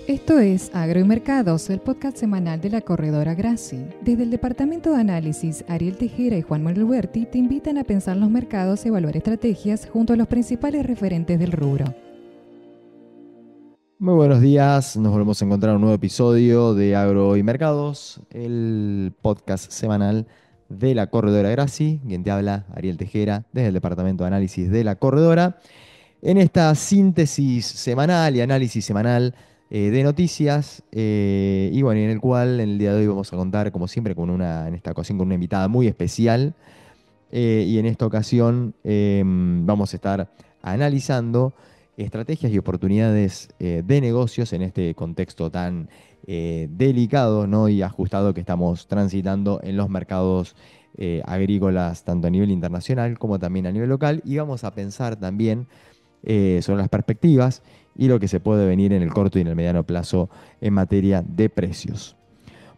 Esto es Agro y Mercados, el podcast semanal de la corredora Graci. Desde el Departamento de Análisis, Ariel Tejera y Juan Manuel Huerti te invitan a pensar los mercados y evaluar estrategias junto a los principales referentes del rubro. Muy buenos días, nos volvemos a encontrar en un nuevo episodio de Agro y Mercados, el podcast semanal de la corredora Graci, quien te habla, Ariel Tejera, desde el Departamento de Análisis de la corredora. En esta síntesis semanal y análisis semanal de noticias, y bueno, en el cual en el día de hoy vamos a contar, como siempre, en esta ocasión con una invitada muy especial, y en esta ocasión vamos a estar analizando estrategias y oportunidades de negocios en este contexto tan delicado, ¿no? Y ajustado que estamos transitando en los mercados agrícolas, tanto a nivel internacional como también a nivel local. Y vamos a pensar también sobre las perspectivas y lo que se puede venir en el corto y en el mediano plazo en materia de precios.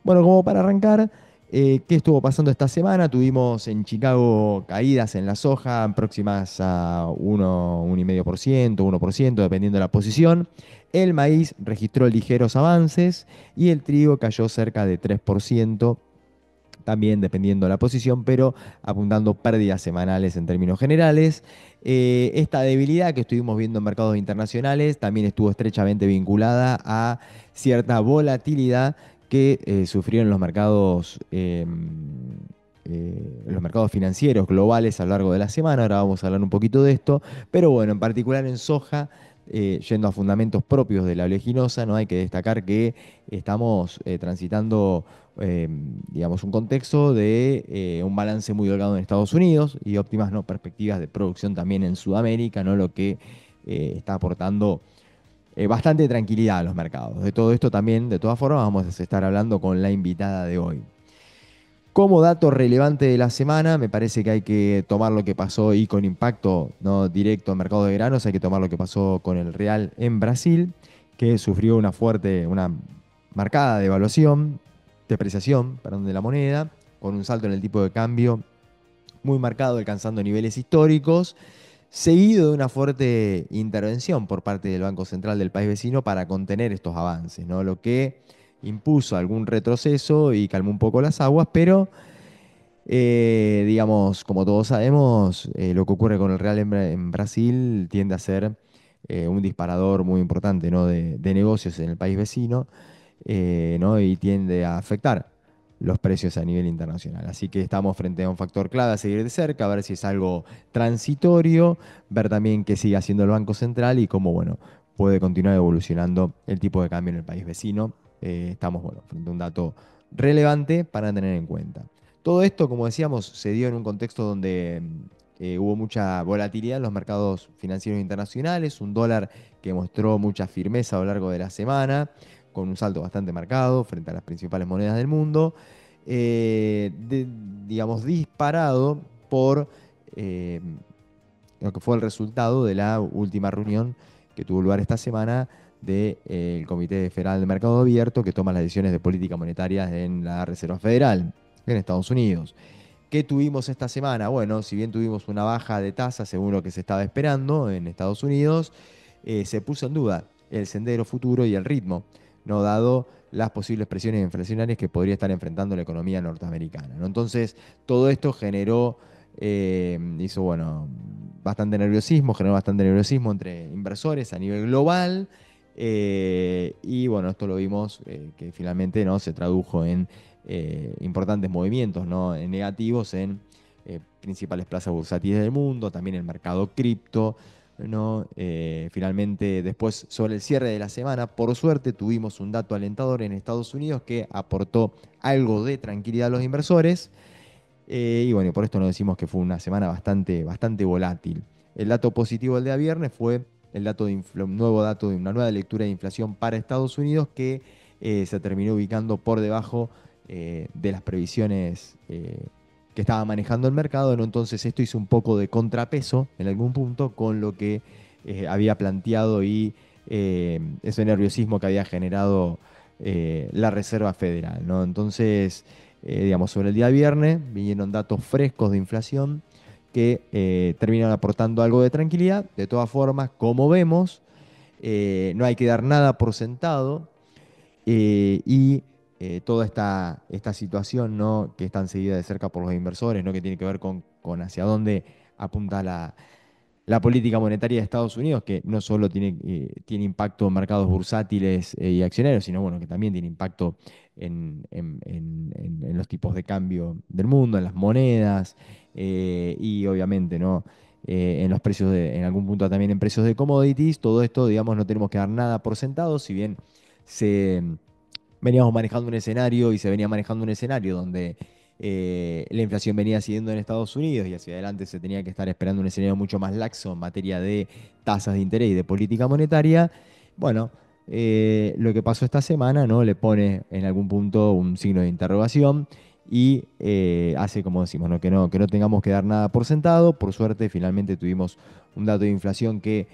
Bueno, como para arrancar, ¿qué estuvo pasando esta semana? Tuvimos en Chicago caídas en la soja próximas a 1,5%, 1%, dependiendo de la posición. El maíz registró ligeros avances y el trigo cayó cerca de 3%, también dependiendo de la posición, pero apuntando pérdidas semanales en términos generales. Esta debilidad que estuvimos viendo en mercados internacionales también estuvo estrechamente vinculada a cierta volatilidad que sufrieron los mercados financieros globales a lo largo de la semana. Ahora vamos a hablar un poquito de esto, pero bueno, en particular en soja, yendo a fundamentos propios de la oleaginosa, ¿no? Hay que destacar que estamos transitando eh, digamos, un contexto de un balance muy holgado en Estados Unidos y óptimas, ¿no?, perspectivas de producción también en Sudamérica, ¿no?, lo que está aportando bastante tranquilidad a los mercados. De todo esto también, de todas formas, vamos a estar hablando con la invitada de hoy. Como dato relevante de la semana, me parece que hay que tomar lo que pasó y con impacto no directo al mercado de granos, hay que tomar lo que pasó con el real en Brasil, que sufrió una marcada depreciación, perdón, de la moneda, con un salto en el tipo de cambio muy marcado, alcanzando niveles históricos, seguido de una fuerte intervención por parte del Banco Central del país vecino para contener estos avances, ¿no? Lo que impuso algún retroceso y calmó un poco las aguas, pero digamos, como todos sabemos, lo que ocurre con el real en Brasil tiende a ser un disparador muy importante, ¿no?, de negocios en el país vecino, ¿no?, y tiende a afectar los precios a nivel internacional. Así que estamos frente a un factor clave a seguir de cerca, a ver si es algo transitorio, ver también qué sigue haciendo el Banco Central y cómo, bueno, puede continuar evolucionando el tipo de cambio en el país vecino. Estamos, bueno, frente a un dato relevante para tener en cuenta. Todo esto, como decíamos, se dio en un contexto donde hubo mucha volatilidad en los mercados financieros internacionales, un dólar que mostró mucha firmeza a lo largo de la semana, con un salto bastante marcado frente a las principales monedas del mundo, digamos, disparado por eh, lo que fue el resultado de la última reunión que tuvo lugar esta semana del Comité Federal de Mercado Abierto, que toma las decisiones de política monetaria en la Reserva Federal en Estados Unidos. ¿Qué tuvimos esta semana? Bueno, si bien tuvimos una baja de tasa según lo que se estaba esperando en Estados Unidos, se puso en duda el sendero futuro y el ritmo, no dado las posibles presiones inflacionarias que podría estar enfrentando la economía norteamericana, ¿no? Entonces, todo esto hizo, bueno, generó bastante nerviosismo entre inversores a nivel global. Y bueno, esto lo vimos que finalmente, ¿no?, se tradujo en importantes movimientos, ¿no?, negativos en principales plazas bursátiles del mundo, también el mercado cripto, ¿no? Finalmente, después, sobre el cierre de la semana, por suerte tuvimos un dato alentador en Estados Unidos que aportó algo de tranquilidad a los inversores. Y bueno, por esto nos decimos que fue una semana bastante, bastante volátil. El dato positivo del día viernes fue un nuevo dato de una nueva lectura de inflación para Estados Unidos que se terminó ubicando por debajo de las previsiones que estaba manejando el mercado, ¿no? Entonces esto hizo un poco de contrapeso en algún punto con lo que había planteado y ese nerviosismo que había generado la Reserva Federal, ¿no? Entonces, digamos, sobre el día viernes vinieron datos frescos de inflación que terminan aportando algo de tranquilidad. De todas formas, como vemos, no hay que dar nada por sentado. Y toda esta situación, ¿no? Que es tan seguida de cerca por los inversores, ¿no? Que tiene que ver con hacia dónde apunta la política monetaria de Estados Unidos, que no solo tiene impacto en mercados bursátiles y accionarios, sino bueno, que también tiene impacto en los tipos de cambio del mundo, en las monedas, y obviamente, ¿no? En los precios en algún punto también en precios de commodities. Todo esto, digamos, no tenemos que dar nada por sentado, si bien se veníamos manejando un escenario y se venía manejando un escenario donde la inflación venía siguiendo en Estados Unidos y hacia adelante se tenía que estar esperando un escenario mucho más laxo en materia de tasas de interés y de política monetaria. Bueno, lo que pasó esta semana, ¿no? Le pone en algún punto un signo de interrogación y hace, como decimos, ¿no? Que no tengamos que dar nada por sentado. Por suerte, finalmente tuvimos un dato de inflación que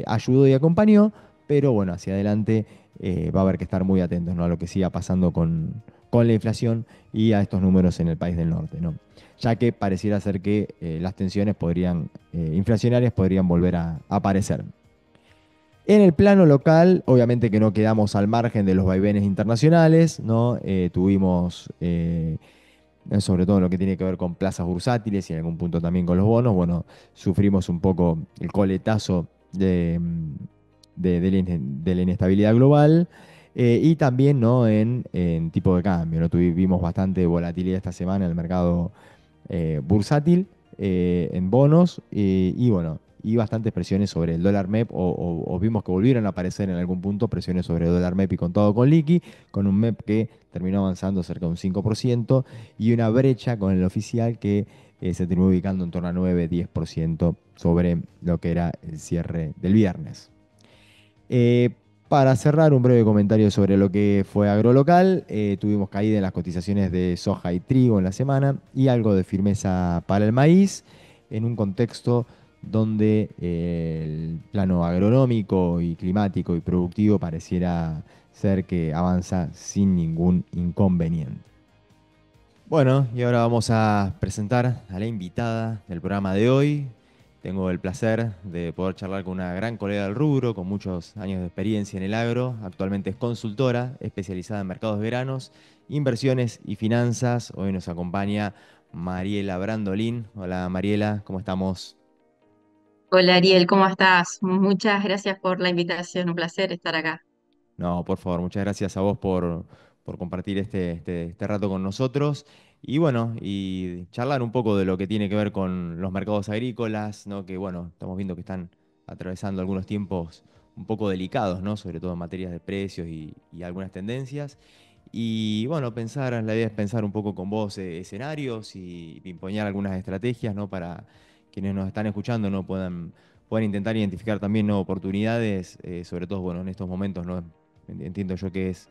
ayudó y acompañó, pero bueno, hacia adelante va a haber que estar muy atentos, ¿no? A lo que siga pasando con la inflación y a estos números en el país del norte, ¿no? Ya que pareciera ser que las tensiones inflacionarias podrían volver a aparecer. En el plano local, obviamente que no quedamos al margen de los vaivenes internacionales, ¿no? Tuvimos, sobre todo en lo que tiene que ver con plazas bursátiles y en algún punto también con los bonos, bueno, sufrimos un poco el coletazo de la inestabilidad global, y también, ¿no? En tipo de cambio, ¿no? Tuvimos bastante volatilidad esta semana en el mercado bursátil, en bonos, y bueno, y bastantes presiones sobre el dólar MEP, o vimos que volvieron a aparecer en algún punto presiones sobre el dólar MEP y contado con liqui, con un MEP que terminó avanzando cerca de un 5% y una brecha con el oficial que se terminó ubicando en torno a 9-10% sobre lo que era el cierre del viernes. Eh, para cerrar, un breve comentario sobre lo que fue agrolocal. Tuvimos caída en las cotizaciones de soja y trigo en la semana y algo de firmeza para el maíz en un contexto donde el plano agronómico y climático y productivo pareciera ser que avanza sin ningún inconveniente. Bueno, y ahora vamos a presentar a la invitada del programa de hoy. Tengo el placer de poder charlar con una gran colega del rubro, con muchos años de experiencia en el agro. Actualmente es consultora, especializada en mercados de veranos, inversiones y finanzas. Hoy nos acompaña Mariela Brandolin. Hola Mariela, ¿cómo estamos? Hola Ariel, ¿cómo estás? Muchas gracias por la invitación, un placer estar acá. No, por favor, muchas gracias a vos por compartir este rato con nosotros. Y bueno, y charlar un poco de lo que tiene que ver con los mercados agrícolas, ¿no? Que bueno, estamos viendo que están atravesando algunos tiempos un poco delicados, ¿no? Sobre todo en materias de precios y algunas tendencias. Y bueno, la idea es pensar un poco con vos escenarios y imponer algunas estrategias, ¿no? Para quienes nos están escuchando, ¿no? Puedan intentar identificar también, ¿no? Oportunidades, sobre todo, bueno, en estos momentos, ¿no? Entiendo yo que es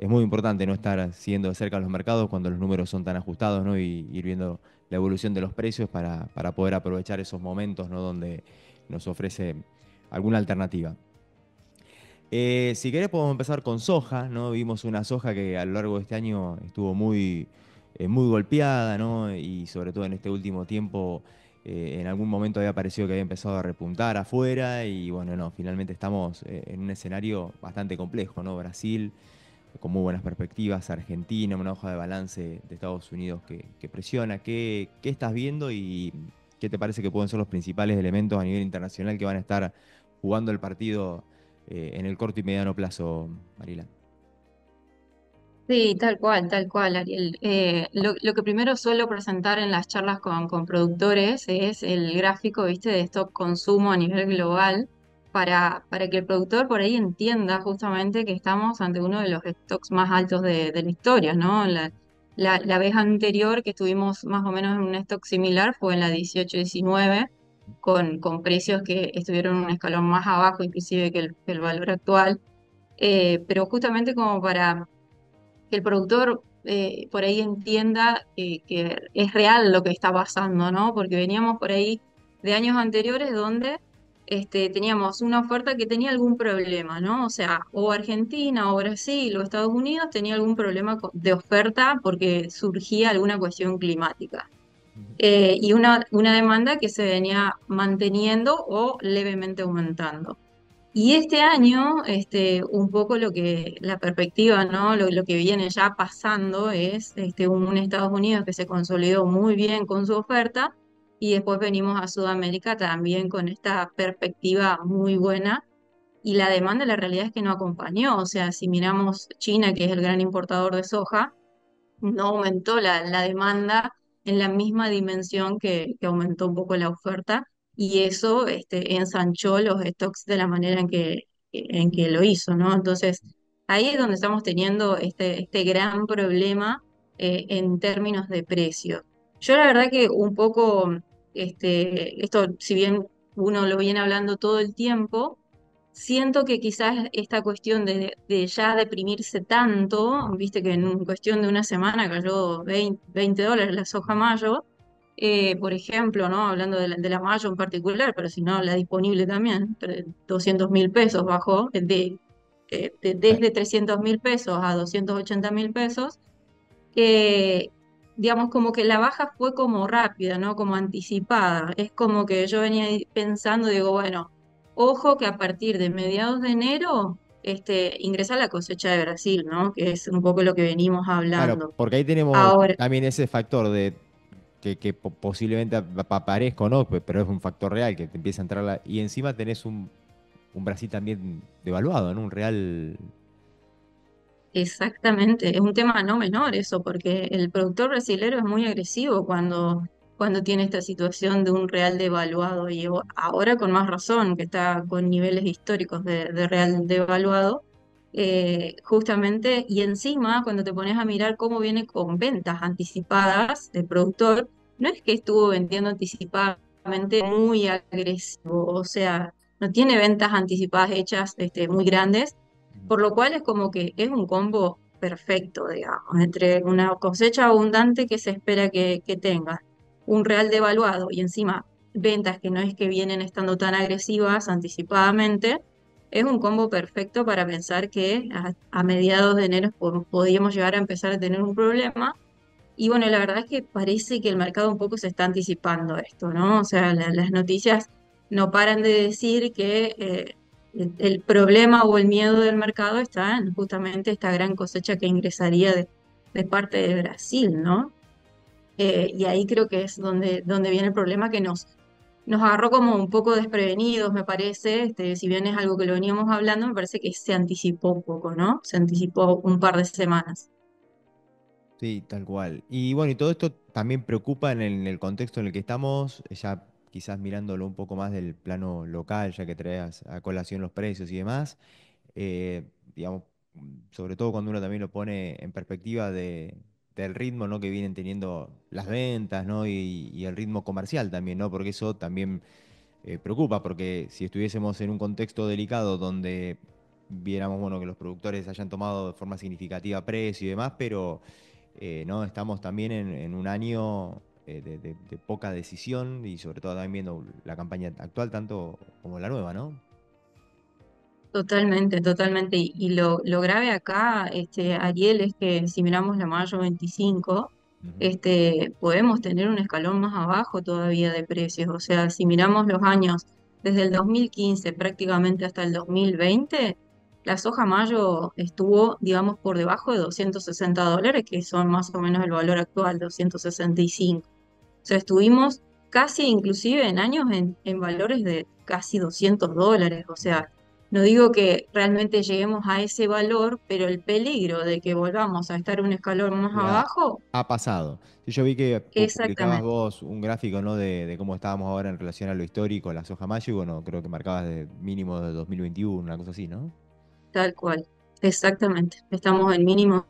muy importante no estar siguiendo de cerca los mercados cuando los números son tan ajustados, ¿no? Y ir viendo la evolución de los precios para poder aprovechar esos momentos, ¿no? Donde nos ofrece alguna alternativa. Si querés podemos empezar con soja, ¿no? Vimos una soja que a lo largo de este año estuvo muy golpeada, ¿no? Y sobre todo en este último tiempo, en algún momento había parecido que había empezado a repuntar afuera y bueno, no, finalmente estamos en un escenario bastante complejo, ¿no? Brasil con muy buenas perspectivas, Argentina, una hoja de balance de Estados Unidos que presiona. ¿Qué estás viendo y qué te parece que pueden ser los principales elementos a nivel internacional que van a estar jugando el partido en el corto y mediano plazo, Marila? Sí, tal cual, Ariel. Lo que primero suelo presentar en las charlas con productores es el gráfico, ¿viste? De stock consumo a nivel global para que el productor por ahí entienda justamente que estamos ante uno de los stocks más altos de la historia, ¿no? La vez anterior que estuvimos más o menos en un stock similar fue en la 18-19, con precios que estuvieron un escalón más abajo inclusive que el valor actual. Pero justamente como para que el productor por ahí entienda que es real lo que está pasando, ¿no? Porque veníamos por ahí de años anteriores donde teníamos una oferta que tenía algún problema, ¿no? O sea, o Argentina o Brasil o Estados Unidos tenía algún problema de oferta porque surgía alguna cuestión climática. Y una demanda que se venía manteniendo o levemente aumentando. Y este año, un poco la perspectiva, ¿no? Lo que viene ya pasando es un Estados Unidos que se consolidó muy bien con su oferta y después venimos a Sudamérica también con esta perspectiva muy buena y la demanda, la realidad es que no acompañó. O sea, si miramos China, que es el gran importador de soja, no aumentó la demanda en la misma dimensión que aumentó un poco la oferta y eso ensanchó los stocks de la manera en que lo hizo, ¿no? Entonces, ahí es donde estamos teniendo este gran problema en términos de precio. Yo la verdad que un poco, esto, si bien uno lo viene hablando todo el tiempo, siento que quizás esta cuestión de ya deprimirse tanto, viste que en cuestión de una semana cayó $20 la soja mayo, por ejemplo, ¿no? Hablando de la mayo en particular, pero si no, la disponible también, 200.000 pesos bajó, Eh, desde 300.000 pesos a 280.000 pesos, eh, digamos como que la baja fue como rápida, ¿no? Como anticipada. Es como que yo venía ahí pensando, digo, bueno, ojo que a partir de mediados de enero, ingresa la cosecha de Brasil, ¿no? Que es un poco lo que venimos Claro, hablando. porque ahí tenemos Ahora, también ese factor de que posiblemente aparezca o no, pero es un factor real que te empieza a entrar y encima tenés un Brasil también devaluado, ¿no? Un real. exactamente, es un tema no menor eso, porque el productor brasilero es muy agresivo cuando tiene esta situación de un real devaluado y ahora con más razón, que está con niveles históricos de real devaluado, justamente, y encima cuando te pones a mirar cómo viene con ventas anticipadas del productor, no es que estuvo vendiendo anticipadamente muy agresivo, o sea, no tiene ventas anticipadas hechas muy grandes, por lo cual es como que es un combo perfecto, digamos, entre una cosecha abundante que se espera que tenga, un real devaluado y encima ventas que no es que vienen estando tan agresivas anticipadamente, es un combo perfecto para pensar que a mediados de enero podríamos llegar a empezar a tener un problema. Y bueno, la verdad es que parece que el mercado un poco se está anticipando a esto, ¿no? O sea, las noticias no paran de decir que el problema o el miedo del mercado está en justamente esta gran cosecha que ingresaría de parte de Brasil, ¿no? Y ahí creo que es donde viene el problema que nos agarró como un poco desprevenidos, me parece. Si bien es algo que lo veníamos hablando, me parece que se anticipó un poco, ¿no? Se anticipó un par de semanas. Sí, tal cual. Y bueno, y todo esto también preocupa en el contexto en el que estamos, ya quizás mirándolo un poco más del plano local, ya que traes a colación los precios y demás. Digamos, sobre todo cuando uno también lo pone en perspectiva del ritmo, ¿no? que vienen teniendo las ventas, ¿no? y el ritmo comercial también, ¿no? Porque eso también preocupa, porque si estuviésemos en un contexto delicado donde viéramos, bueno, que los productores hayan tomado de forma significativa precio y demás, pero no, estamos también en un año de poca decisión y sobre todo también viendo la campaña actual tanto como la nueva, ¿no? Totalmente, totalmente. Y lo grave acá, Ariel, es que si miramos la mayo 25, Ujú. podemos tener un escalón más abajo todavía de precios. O sea, si miramos los años desde el 2015 prácticamente hasta el 2020, la soja mayo estuvo, digamos, por debajo de $260, que son más o menos el valor actual, 265. O sea, estuvimos casi inclusive en años en valores de casi $200. O sea, no digo que realmente lleguemos a ese valor, pero el peligro de que volvamos a estar un escalón más Ya abajo, ha pasado. Sí, yo vi que publicabas exactamente, vos un gráfico, ¿no? de cómo estábamos ahora en relación a lo histórico, la soja mayo, y bueno, creo que marcabas de mínimo de 2021, una cosa así, ¿no? tal cual, exactamente. Estamos en mínimos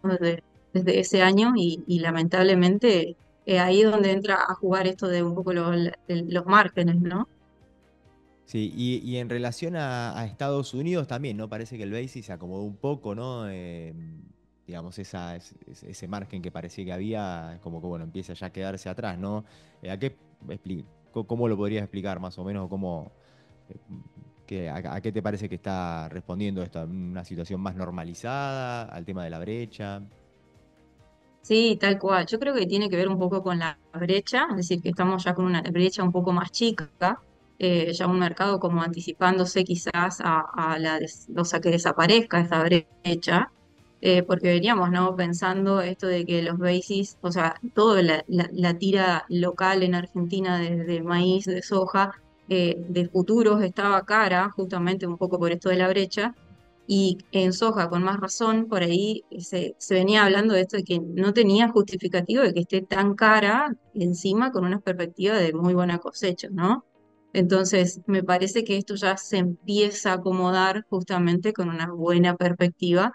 desde ese año y lamentablemente ahí es donde entra a jugar esto de un poco los márgenes, ¿no? Sí, y en relación a Estados Unidos también, ¿no? Parece que el Basis se acomodó un poco, ¿no? Digamos, ese margen que parecía que había, como que, bueno, empieza ya a quedarse atrás, ¿no? ¿Cómo lo podrías explicar más o menos? Eh, a qué te parece que está respondiendo esto? ¿Una situación más normalizada? ¿Al tema de la brecha? Sí, tal cual. Yo creo que tiene que ver un poco con la brecha, es decir, que estamos ya con una brecha un poco más chica. ya un mercado como anticipándose quizás o sea, que desaparezca esa brecha, porque veníamos, ¿no? Pensando esto de que los basis, o sea, toda la tira local en Argentina de maíz, de soja, de futuros estaba cara, justamente un poco por esto de la brecha, y en soja, con más razón, por ahí se venía hablando de esto de que no tenía justificativo de que esté tan cara encima con una perspectiva de muy buena cosecha, ¿no? Entonces, me parece que esto ya se empieza a acomodar justamente con una buena perspectiva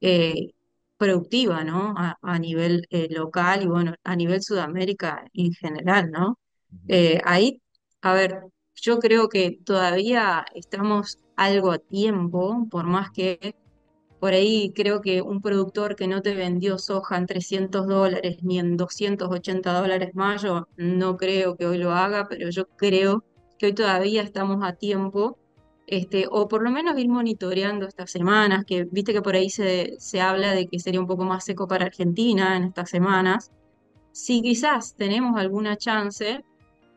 eh, productiva, ¿no? A nivel local y bueno, a nivel Sudamérica en general, ¿no? Ujú. Ahí, a ver, yo creo que todavía estamos algo a tiempo, por más que por ahí creo que un productor que no te vendió soja en $300 ni en $280 mayo, no creo que hoy lo haga, pero yo creo que hoy todavía estamos a tiempo, o por lo menos ir monitoreando estas semanas, que viste que por ahí se habla de que sería un poco más seco para Argentina en estas semanas. Si quizás tenemos alguna chance,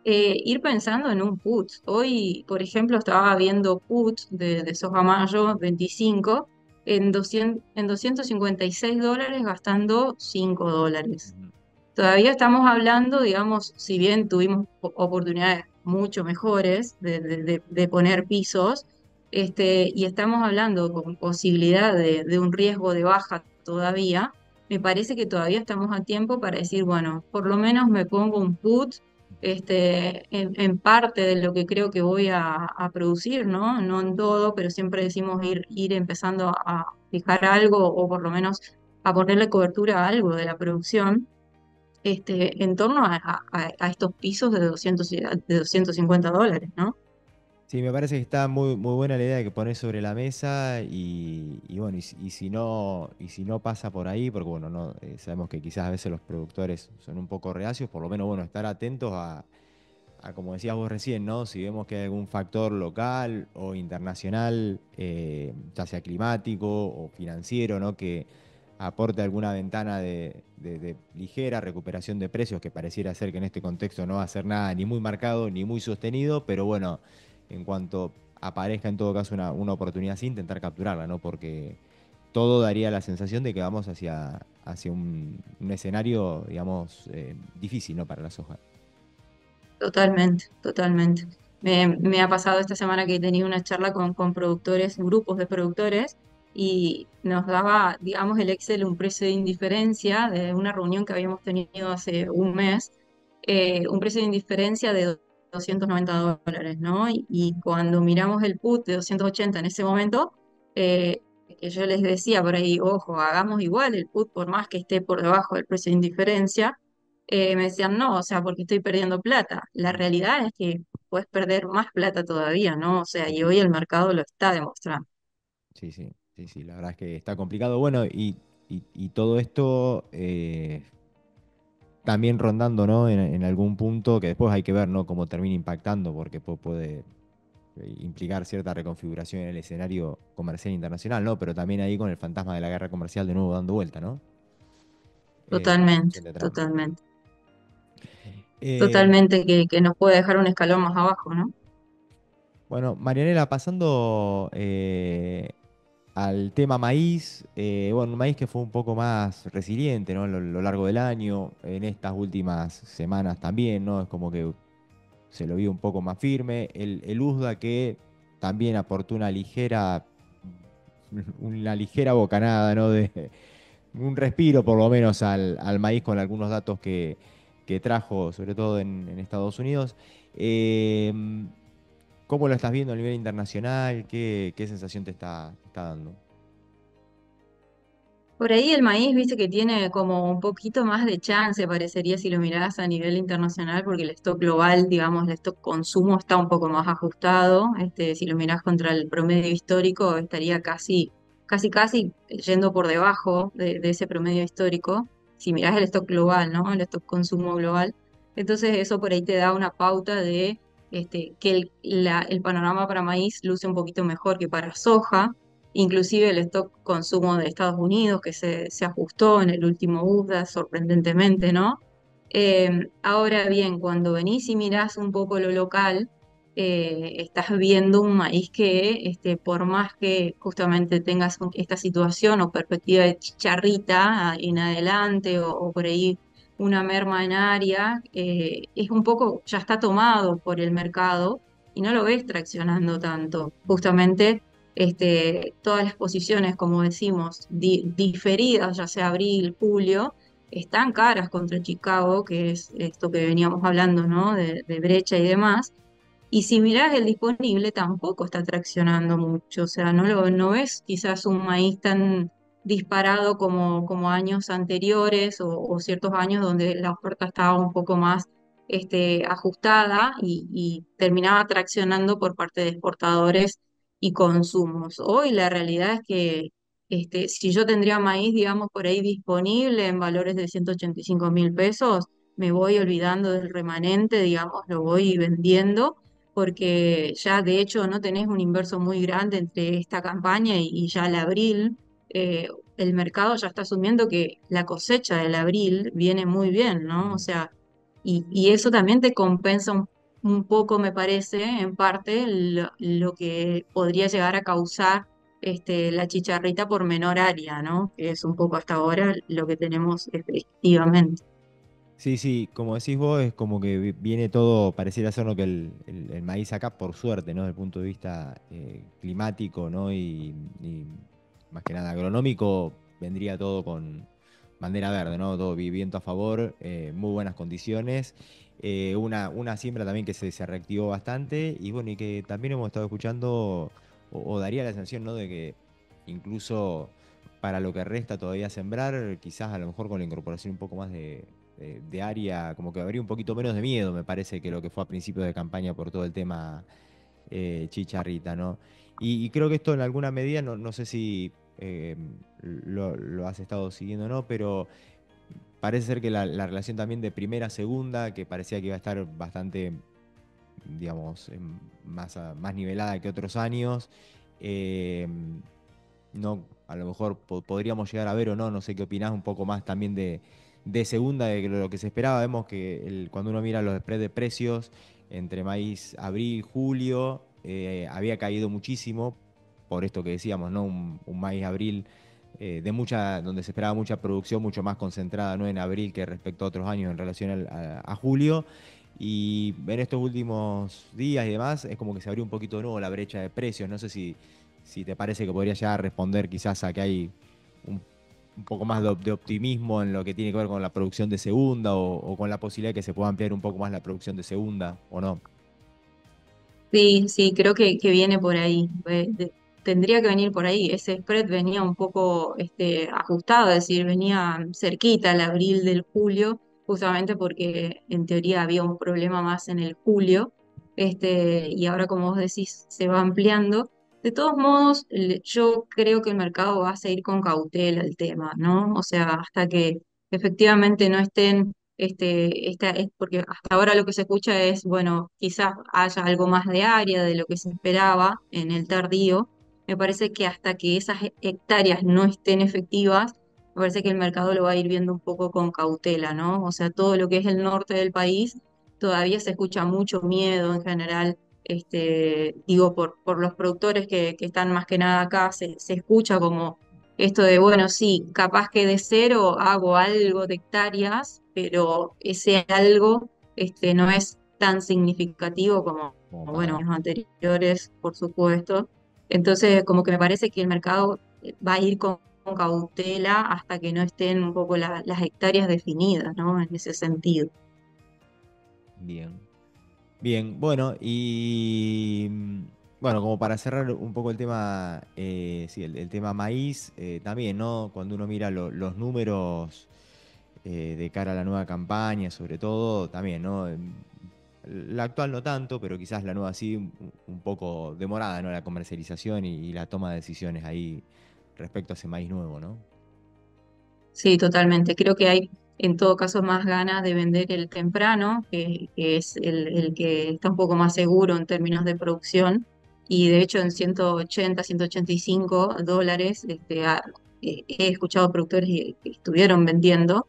ir pensando en un put. Hoy, por ejemplo, estaba viendo put de soja mayo 25 en $256 gastando $5. Ujú. Todavía estamos hablando, digamos, si bien tuvimos oportunidades mucho mejores de poner pisos, y estamos hablando con posibilidad de un riesgo de baja todavía, me parece que todavía estamos a tiempo para decir, bueno, por lo menos me pongo un put en parte de lo que creo que voy a producir, ¿no? No en todo, pero siempre decimos ir empezando a fijar algo o por lo menos a ponerle cobertura a algo de la producción en torno a estos pisos de $250, ¿no? Sí, me parece que está muy, muy buena la idea que pones sobre la mesa y bueno, y si no pasa por ahí, porque bueno, no, sabemos que quizás a veces los productores son un poco reacios, por lo menos bueno, estar atentos como decías vos recién, ¿no? Si vemos que hay algún factor local o internacional, ya sea climático o financiero, ¿no? Que aporte alguna ventana de ligera recuperación de precios, que pareciera ser que en este contexto no va a ser nada ni muy marcado ni muy sostenido, pero bueno, en cuanto aparezca en todo caso una oportunidad así, intentar capturarla, ¿no? Porque todo daría la sensación de que vamos hacia un escenario, digamos, difícil, ¿no? Para la soja. Totalmente, totalmente. Me ha pasado esta semana que he tenido una charla con productores, grupos de productores, y nos daba, digamos, el Excel un precio de indiferencia de una reunión que habíamos tenido hace un mes, un precio de indiferencia de $290, ¿no? Y cuando miramos el put de 280 en ese momento, que yo les decía por ahí, ojo, hagamos igual el put por más que esté por debajo del precio de indiferencia, me decían, no, o sea, porque estoy perdiendo plata. La Mm. realidad es que puedes perder más plata todavía, ¿no? O sea, y Ujú. hoy el mercado lo está demostrando. Sí, sí, sí, sí, la verdad es que está complicado. Bueno, y todo esto también rondando, ¿no? En algún punto que después hay que ver, ¿no? Cómo termina impactando, porque puede implicar cierta reconfiguración en el escenario comercial internacional, ¿no? Pero también ahí con el fantasma de la guerra comercial de nuevo dando vuelta, ¿no? La Totalmente, discusión de Trump. totalmente. Eh, Totalmente que nos puede dejar un escalón más abajo, ¿no? bueno, Marianela, pasando al tema maíz, bueno, un maíz que fue un poco más resiliente, ¿no? Lo largo del año, en estas últimas semanas también, ¿no? Es como que se lo vio un poco más firme. El USDA que también aportó una ligera bocanada, ¿no? De un respiro por lo menos al maíz con algunos datos que trajo, sobre todo en Estados Unidos. Eh, ¿Cómo lo estás viendo a nivel internacional? ¿Qué sensación te está dando? Por ahí el maíz, viste que tiene como un poquito más de chance, parecería, si lo mirás a nivel internacional, porque el stock global, digamos, el stock consumo está un poco más ajustado. Si lo mirás contra el promedio histórico, estaría casi yendo por debajo de ese promedio histórico. Si mirás el stock global, ¿no? El stock consumo global. Entonces eso por ahí te da una pauta de que el panorama para maíz luce un poquito mejor que para soja. Inclusive el stock consumo de Estados Unidos, que se ajustó en el último USDA, sorprendentemente, ¿no? Ahora bien, cuando venís y mirás un poco lo local, estás viendo un maíz que por más que justamente tengas esta situación o perspectiva de chicharrita en adelante o por ahí una merma en área, es un poco, ya está tomado por el mercado y no lo ves traccionando tanto. Justamente todas las posiciones, como decimos, diferidas, ya sea abril, julio, están caras contra Chicago, que es esto que veníamos hablando, ¿no? De brecha y demás. Y si mirás el disponible, tampoco está traccionando mucho. O sea, no ves quizás un maíz tan disparado como años anteriores o ciertos años donde la oferta estaba un poco más ajustada y terminaba traccionando por parte de exportadores y consumos. Hoy la realidad es que si yo tendría maíz, digamos, por ahí disponible en valores de 185.000 pesos, me voy olvidando del remanente, digamos, lo voy vendiendo porque ya de hecho no tenés un inverso muy grande entre esta campaña y ya el abril. El mercado ya está asumiendo que la cosecha del abril viene muy bien, ¿no? O Mm. sea, y eso también te compensa un poco, me parece, en parte, lo que podría llegar a causar la chicharrita por menor área, ¿no? Que es un poco hasta ahora lo que tenemos efectivamente. Sí, sí, como decís vos, es como que viene todo, pareciera ser, ¿no?, que el maíz acá, por suerte, ¿no?, desde el punto de vista climático, ¿no?, y más que nada agronómico, vendría todo con bandera verde, ¿no? Todo viento a favor, muy buenas condiciones. Una siembra también que se reactivó bastante y bueno, y que también hemos estado escuchando, o daría la sensación, ¿no?, de que incluso para lo que resta todavía sembrar, quizás a lo mejor con la incorporación un poco más de área, como que habría un poquito menos de miedo, me parece, que lo que fue a principios de campaña por todo el tema chicharrita, ¿no? Y creo que esto en alguna medida, no sé si lo has estado siguiendo o no, pero parece ser que la relación también de primera a segunda, que parecía que iba a estar bastante, digamos, más nivelada que otros años, eh, no, a lo mejor podríamos llegar a ver o no, no sé qué opinás un poco más también de segunda, de lo que se esperaba. Vemos que cuando uno mira los spreads de precios entre maíz, abril, julio, había caído muchísimo, por esto que decíamos, ¿no? Un maíz abril donde se esperaba mucha producción, mucho más concentrada, ¿no?, en abril que respecto a otros años en relación a julio. Y en estos últimos días y demás, es como que se abrió un poquito de nuevo la brecha de precios. No sé si te parece que podría llegar a responder quizás a que hay un, un poco más de optimismo en lo que tiene que ver con la producción de segunda o con la posibilidad de que se pueda ampliar un poco más la producción de segunda o no. Sí, sí, creo que viene por ahí. Tendría que venir por ahí. Ese spread venía un poco ajustado, es decir, venía cerquita el abril del julio, justamente porque en teoría había un problema más en el julio. Y ahora, como vos decís, se va ampliando. De todos modos, yo creo que el mercado va a seguir con cautela el tema, ¿no? O sea, hasta que efectivamente no estén es porque hasta ahora lo que se escucha es, bueno, quizás haya algo más de área de lo que se esperaba en el tardío. Me parece que hasta que esas hectáreas no estén efectivas, me parece que el mercado lo va a ir viendo un poco con cautela, ¿no? O sea, todo lo que es el norte del país, todavía se escucha mucho miedo en general. Digo, por los productores que están más que nada acá, se escucha como esto de, bueno, sí, capaz que de cero hago algo de hectáreas, pero ese algo no es tan significativo como, Como bueno, para. los anteriores, por supuesto. Entonces, como que me parece que el mercado va a ir con cautela hasta que no estén un poco las hectáreas definidas, ¿no? En ese sentido. Bien. Bien, bueno, y bueno, como para cerrar un poco el tema, sí, el tema maíz, también, ¿no? Cuando uno mira los números de cara a la nueva campaña, sobre todo, también, ¿no? La actual no tanto, pero quizás la nueva sí, un poco demorada, ¿no? La comercialización y la toma de decisiones ahí respecto a ese maíz nuevo, ¿no? Sí, totalmente. Creo que hay en todo caso más ganas de vender el temprano, que es el que está un poco más seguro en términos de producción. Y de hecho en 180, $185, he escuchado productores que estuvieron vendiendo.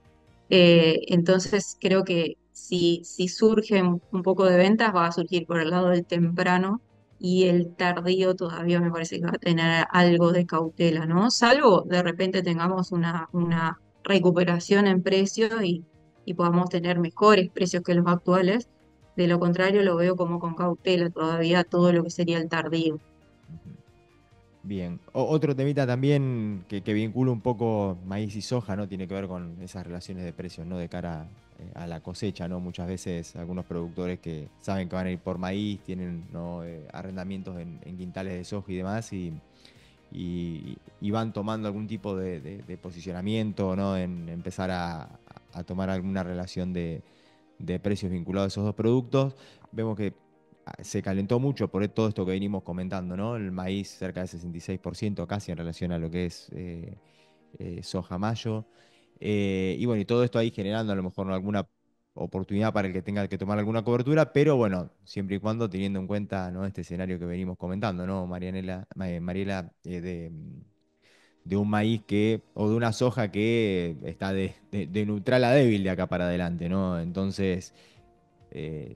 Entonces creo que si surge un poco de ventas, va a surgir por el lado del temprano y el tardío todavía me parece que va a tener algo de cautela, ¿no? Salvo de repente tengamos una recuperación en precios y podamos tener mejores precios que los actuales. De lo contrario, lo veo como con cautela todavía todo lo que sería el tardío. Bien. Otro temita también que vincula un poco maíz y soja, ¿no? Tiene que ver con esas relaciones de precios, ¿no? De cara a la cosecha, ¿no? Muchas veces algunos productores que saben que van a ir por maíz, tienen, ¿no? Arrendamientos en quintales de soja y demás, y van tomando algún tipo de posicionamiento, ¿no? En empezar a tomar alguna relación de precios vinculados a esos dos productos. Vemos que se calentó mucho por todo esto que venimos comentando, ¿no? El maíz cerca del 66% casi en relación a lo que es soja mayo. Y bueno, y todo esto ahí generando a lo mejor, ¿no? Alguna oportunidad para el que tenga que tomar alguna cobertura, pero bueno, siempre y cuando teniendo en cuenta, ¿no? Este escenario que venimos comentando, ¿no? Mariela, de un maíz o de una soja que está de neutral a débil de acá para adelante, ¿no? Entonces, eh,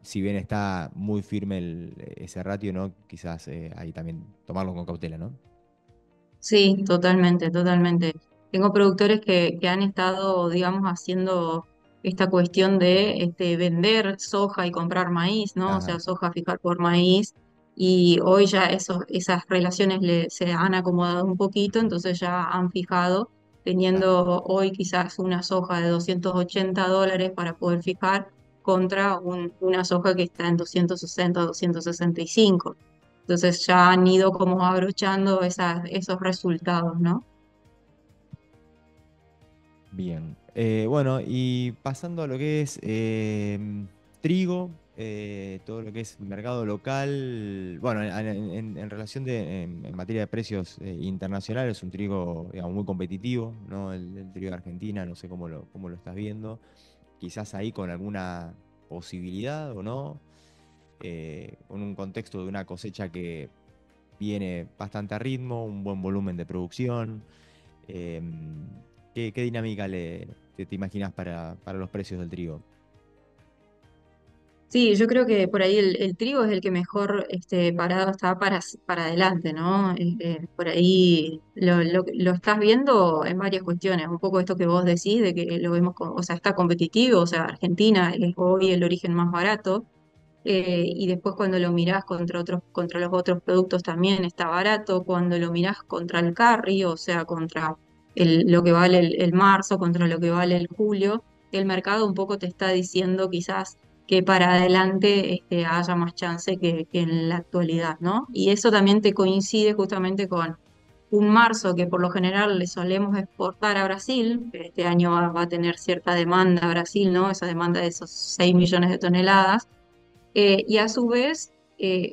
si bien está muy firme ese ratio, ¿no? Quizás ahí también tomarlo con cautela, ¿no? Sí, totalmente, totalmente. Tengo productores que han estado, digamos, haciendo esta cuestión de vender soja y comprar maíz, ¿no? O Ajá. sea, soja fijar por maíz. Y hoy ya esas relaciones se han acomodado un poquito, Ujú. entonces ya han fijado, Claro. teniendo hoy quizás una soja de $280 para poder fijar contra una soja que está en 260, 265. Entonces ya han ido como abrochando esos resultados, ¿no? Bien. Bueno, y pasando a lo que es trigo, todo lo que es mercado local, bueno, en relación en materia de precios internacionales, un trigo, digamos, muy competitivo, ¿no? El trigo de Argentina, no sé cómo lo estás viendo, quizás ahí con alguna posibilidad o no, con un contexto de una cosecha que viene bastante a ritmo, un buen volumen de producción. em, ¿qué dinámica te imaginas para los precios del trigo? Sí, yo creo que por ahí el trigo es el que mejor parado está para adelante, ¿no? Por ahí lo estás viendo en varias cuestiones. Un poco esto que vos decís, de que lo vemos, o sea, está competitivo, o sea, Argentina es hoy el origen más barato. Y después cuando lo mirás contra los otros productos también está barato. Cuando lo mirás contra el carry, o sea, contra lo que vale el marzo, contra lo que vale el julio, el mercado un poco te está diciendo quizás que para adelante haya más chance que en la actualidad, ¿no? Y eso también te coincide justamente con un marzo que por lo general le solemos exportar a Brasil, que este año va a tener cierta demanda a Brasil, ¿no? Esa demanda de esos 6 millones de toneladas. Y a su vez,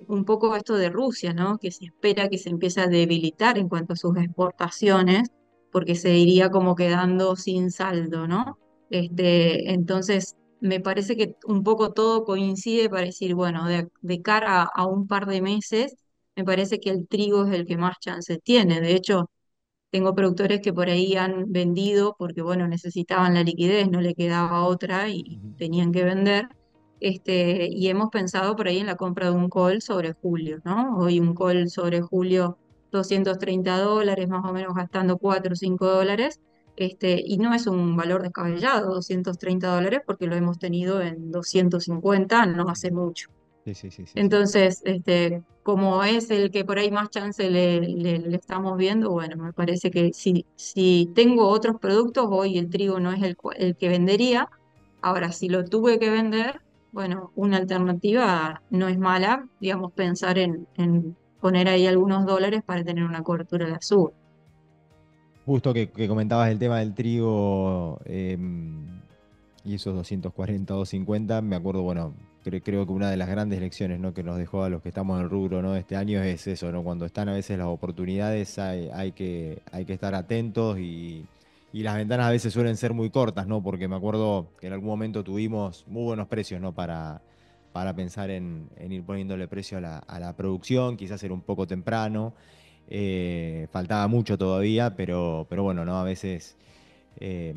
un poco esto de Rusia, ¿no? Que se espera que se empiece a debilitar en cuanto a sus exportaciones, porque se iría como quedando sin saldo, ¿no? Entonces, me parece que un poco todo coincide para decir, bueno, de cara a un par de meses, me parece que el trigo es el que más chance tiene. De hecho, tengo productores que por ahí han vendido porque, bueno, necesitaban la liquidez, no le quedaba otra y Ujú. tenían que vender. Y hemos pensado por ahí en la compra de un call sobre julio, ¿no? Hoy un call sobre julio, $230, más o menos gastando 4 o $5. Y no es un valor descabellado, $230, porque lo hemos tenido en 250 no hace mucho. Sí, sí, sí, sí, sí. Entonces, como es el que por ahí más chance le estamos viendo, bueno, me parece que si tengo otros productos, hoy el trigo no es el que vendería. Ahora, si lo tuve que vender, bueno, una alternativa no es mala, digamos, pensar en poner ahí algunos dólares para tener una cobertura de la suba. Justo que comentabas el tema del trigo y esos 240, 250, me acuerdo, bueno, creo que una de las grandes lecciones, ¿no? Que nos dejó a los que estamos en el rubro, ¿no? Este año es eso, ¿no? Cuando están a veces las oportunidades hay que estar atentos y las ventanas a veces suelen ser muy cortas, ¿no? Porque me acuerdo que en algún momento tuvimos muy buenos precios, ¿no? Para pensar en ir poniéndole precio a la producción, quizás era un poco temprano. Faltaba mucho todavía, pero bueno, ¿no? A veces Eh,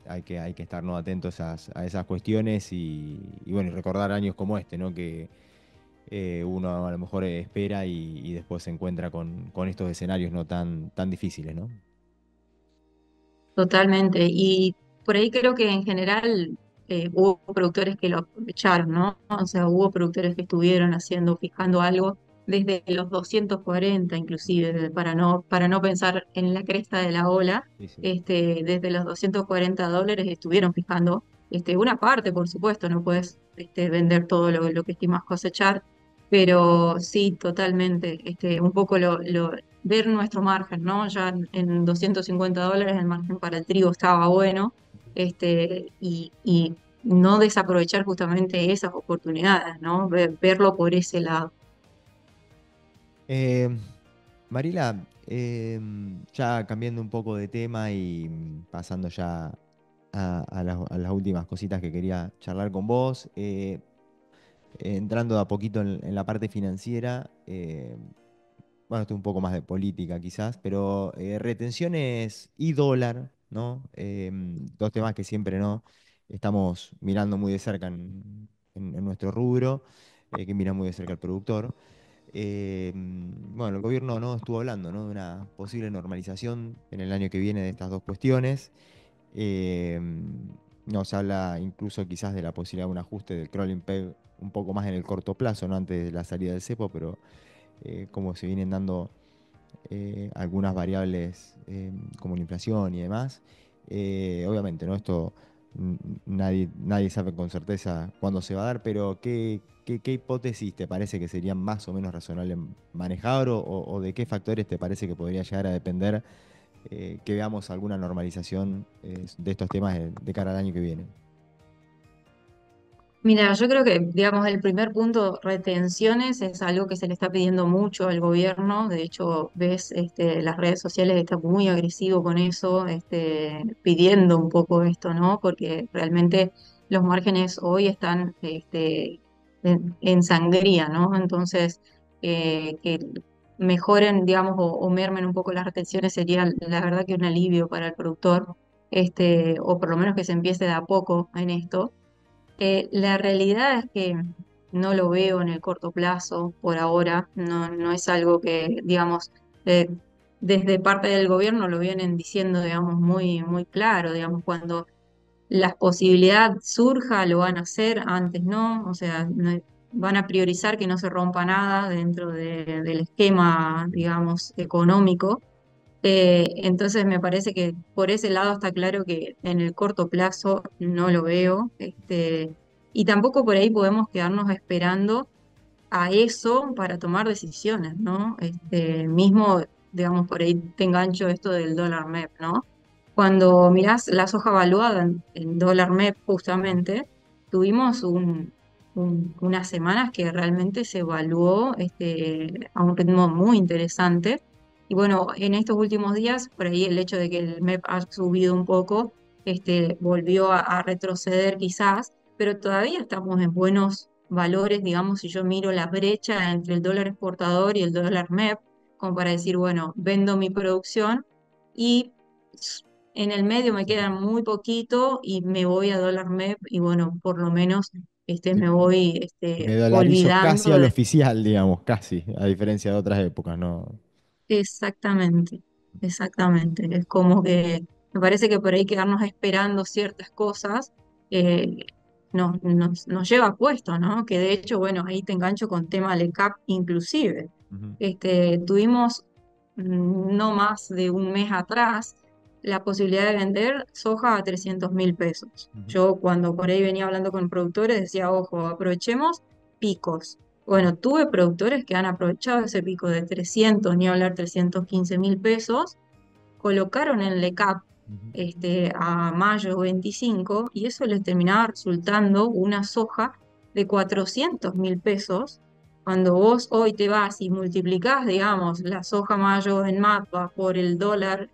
hay que estar, ¿no?, atentos a esas cuestiones y bueno, y recordar años como este, ¿no? Que uno a lo mejor espera y después se encuentra con estos escenarios no tan difíciles, ¿no? Totalmente. Y por ahí creo que en general hubo productores que lo aprovecharon, ¿no? O sea, hubo productores que estuvieron haciendo, fijando algo desde los 240 inclusive, para no pensar en la cresta de la ola, Sí, sí. desde los $240 estuvieron fijando una parte, por supuesto, no puedes vender todo lo que estimas cosechar, pero sí, totalmente, un poco ver nuestro margen, ¿no? Ya en $250 el margen para el trigo estaba bueno, y no desaprovechar justamente esas oportunidades, ¿no? Verlo por ese lado. Eh, Marila, ya cambiando un poco de tema y pasando ya a las últimas cositas que quería charlar con vos, entrando de a poquito en la parte financiera, bueno, esto es un poco más de política quizás, pero retenciones y dólar, ¿no? Dos temas que siempre no estamos mirando muy de cerca en nuestro rubro, que mira muy de cerca el productor. Bueno, el gobierno no estuvo hablando, ¿no?, de una posible normalización en el año que viene de estas dos cuestiones. Eh, no se habla incluso quizás de la posibilidad de un ajuste del crawling peg un poco más en el corto plazo, no antes de la salida del cepo, pero como se vienen dando algunas variables como la inflación y demás. Obviamente, ¿no? Esto nadie sabe con certeza cuándo se va a dar, pero ¿qué hipótesis te parece que serían más o menos razonables manejar o de qué factores te parece que podría llegar a depender que veamos alguna normalización de estos temas de cara al año que viene? Mira, yo creo que, digamos, el primer punto, retenciones, es algo que se le está pidiendo mucho al gobierno. De hecho, ves, las redes sociales están muy agresivos con eso, pidiendo un poco esto, ¿no? Porque realmente los márgenes hoy están, en sangría, ¿no? Entonces, que mejoren, digamos, o mermen un poco las retenciones sería, la verdad, que un alivio para el productor, o por lo menos que se empiece de a poco en esto. La realidad es que no lo veo en el corto plazo por ahora, no es algo que, digamos, eh, desde parte del gobierno lo vienen diciendo, digamos, muy claro, digamos, cuando la posibilidad surja lo van a hacer, antes no, o sea, van a priorizar que no se rompa nada dentro del esquema, digamos, económico. Entonces me parece que por ese lado está claro que en el corto plazo no lo veo, y tampoco por ahí podemos quedarnos esperando a eso para tomar decisiones, ¿no? Mismo, digamos, por ahí te engancho esto del dólar MEP, ¿no? Cuando mirás la soja valuada en dólar MEP justamente, tuvimos unas semanas que realmente se evaluó, a un ritmo muy interesante. Y bueno, en estos últimos días, por ahí el hecho de que el MEP ha subido un poco, volvió a retroceder quizás, pero todavía estamos en buenos valores, digamos, si yo miro la brecha entre el dólar exportador y el dólar MEP, como para decir, bueno, vendo mi producción y en el medio me quedan muy poquito y me voy a dólar MEP y bueno, por lo menos Sí, me voy me dolarizo casi olvidando al de... oficial, digamos, casi, a diferencia de otras épocas, ¿no? Exactamente, exactamente. Es como que me parece que por ahí quedarnos esperando ciertas cosas eh, nos lleva a puesto, ¿no? Que de hecho, bueno, ahí te engancho con tema LECAP inclusive. Ujú, Tuvimos no más de un mes atrás la posibilidad de vender soja a 300.000 pesos. ujú, Yo cuando por ahí venía hablando con productores decía, ojo, aprovechemos picos. ujú, Bueno, tuve productores que han aprovechado ese pico de 300, ni hablar 315.000 pesos, colocaron en LECAP ujú. a mayo 25 y eso les terminaba resultando una soja de 400.000 pesos. Cuando vos hoy te vas y multiplicás, digamos, la soja mayo en mapa por el dólar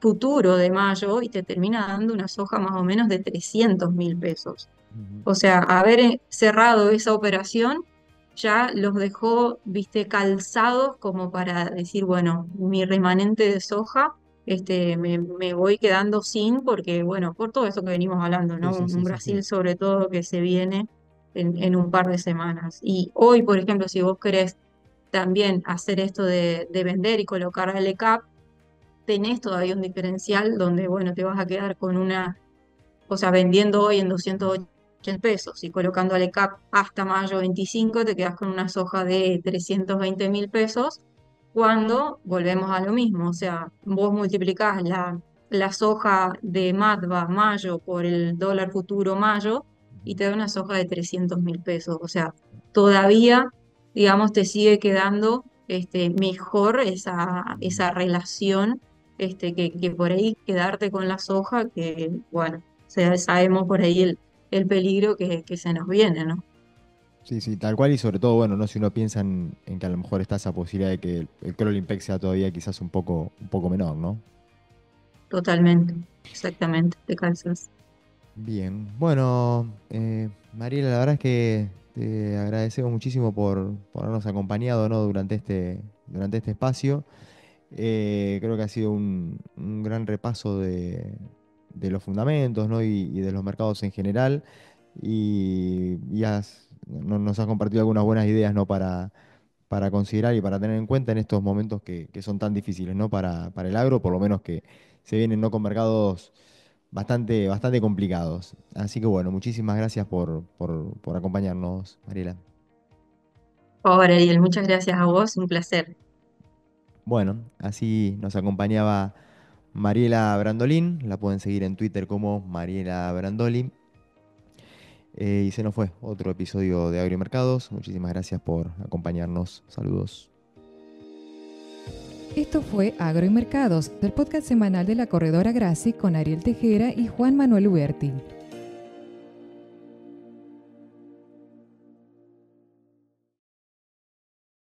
futuro de mayo y te termina dando una soja más o menos de 300.000 pesos. Ujú. O sea, haber cerrado esa operación ya los dejó, viste, calzados como para decir, bueno, mi remanente de soja me voy quedando sin, porque bueno, por todo eso que venimos hablando, Sí, ¿no? sí, Un sí, sí, sí. Brasil sobre todo que se viene en un par de semanas. Y hoy, por ejemplo, si vos querés también hacer esto de vender y colocar el ECAP, tenés todavía un diferencial donde, bueno, te vas a quedar con o sea, vendiendo hoy en 280 pesos y colocando al ECAP hasta mayo 25, te quedas con una soja de 320.000 pesos, cuando volvemos a lo mismo, o sea, vos multiplicás la soja de Matva mayo por el dólar futuro mayo y te da una soja de 300.000 pesos, o sea, todavía, digamos, te sigue quedando mejor esa relación, que por ahí quedarte con la soja, que bueno, sea, sabemos por ahí el peligro que se nos viene, ¿no? Sí, sí, tal cual y sobre todo, bueno, no si uno piensa en que a lo mejor está esa posibilidad de que el crawl impact sea todavía quizás un poco menor, ¿no? Totalmente, exactamente, te calzas. Bien, bueno, Mariela, la verdad es que te agradecemos muchísimo por habernos acompañado, ¿no? Durante este espacio. Creo que ha sido un gran repaso de los fundamentos, ¿no? Y de los mercados en general. Nos has compartido algunas buenas ideas, ¿no? Para considerar y para tener en cuenta en estos momentos que son tan difíciles, ¿no? Para el agro, por lo menos que se vienen, ¿no? Con mercados bastante complicados. Así que bueno, muchísimas gracias por acompañarnos, Mariela. Ahora, Ariel, muchas gracias a vos, un placer. Bueno, así nos acompañaba Mariela Brandolin, la pueden seguir en Twitter como Mariela Brandolin. Y se nos fue otro episodio de Agromercados. Muchísimas gracias por acompañarnos. Saludos. Esto fue Agro y Mercados, del podcast semanal de la corredora Graci con Ariel Tejera y Juan Manuel Uberti.